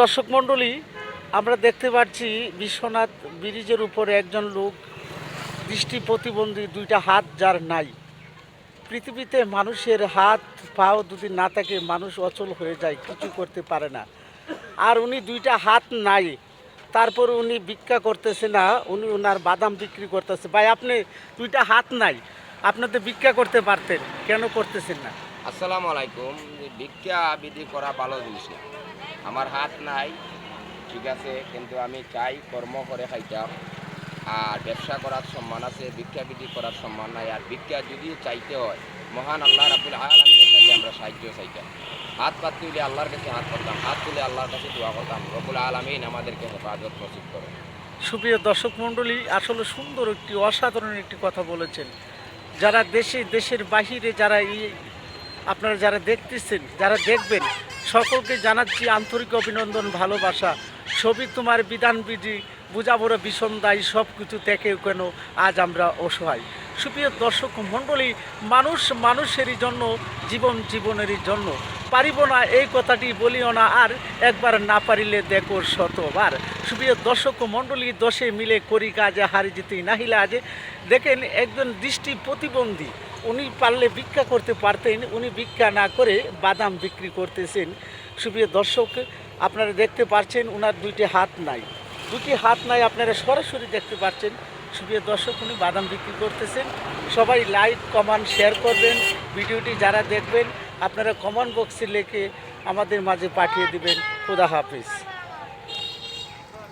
দর্শক মণ্ডলী, আমরা দেখতে পাচ্ছি বিশ্বনাথ ব্রিজের উপরে একজন লোক দৃষ্টি প্রতিবন্ধী, দুইটা হাত যার নাই। পৃথিবীতে মানুষের হাত পাও যদি না থাকে মানুষ অচল হয়ে যায়, কিছু করতে পারে না। আর উনি দুইটা হাত নাই, তারপর উনি ভিক্ষা করতেছে না, উনি ওনার বাদাম বিক্রি করতেছে। ভাই, আপনি দুইটা হাত নাই, আপনাদের ভিক্ষা করতে পারতেন, কেন করতেছেন না? আসসালামু আলাইকুম। ভিক্ষা বিধি করা ভালো জিনিস না। আমার হাত নাই, ঠিক আছে, কিন্তু আমি চাই কর্ম করে খাইতাম। আর ব্যবসা করার সম্মান আছে, ভিক্ষা বিধি করার সম্মান নাই। আর ভিক্ষা যদি চাইতে হয় মহান আল্লাহ রাব্বুল আলামিনের কাছে আমরা সাহায্য চাইতাম। হাত পাত তুলে আল্লাহর কাছে হাত করতাম, হাত তুলে আল্লাহর কাছে দোয়া করতাম, রব্বুল আলামিন আমাদেরকে হেফাজত নসিব করে। সুপ্রিয় দর্শক মণ্ডলী, আসলে সুন্দর একটি অসাধারণ একটি কথা বলেছেন। যারা দেশের বাহিরে যারা আপনারা যারা দেখতেছেন, যারা দেখবেন, সকলকে জানাচ্ছি আন্তরিক অভিনন্দন, ভালোবাসা। সবই তোমার বিধানবিধি বুঝাবড় ভীষণ দায়ী, সব কিছু দেখেও কেন আজ আমরা অসহায়। সুপ্রিয় দর্শক মণ্ডলী, মানুষ মানুষেরই জন্য, জীবন জীবনেরই জন্য। পারিব না এই কথাটি বলিও না, আর একবার না পারিলে দেখো শতবার। সুপ্রিয় দর্শক মণ্ডলী, দশে মিলে করি কাজে, হারি জিতেই নাহিলে আজে। দেখেন, একজন দৃষ্টি প্রতিবন্ধী, উনি পারলে ভিক্ষা করতে পারতেন, উনি ভিক্ষা না করে বাদাম বিক্রি করতেছেন। সুপ্রিয় দর্শক, আপনারা দেখতে পাচ্ছেন ওনার দুইটি হাত নাই, আপনারা সরাসরি দেখতে পাচ্ছেন। সুপ্রিয় দর্শক, উনি বাদাম বিক্রি করতেছেন। সবাই লাইক কমেন্ট শেয়ার করবেন। ভিডিওটি যারা দেখবেন আপনারা কমেন্ট বক্সে লিখে আমাদের মাঝে পাঠিয়ে দিবেন। খোদা হাফিজ।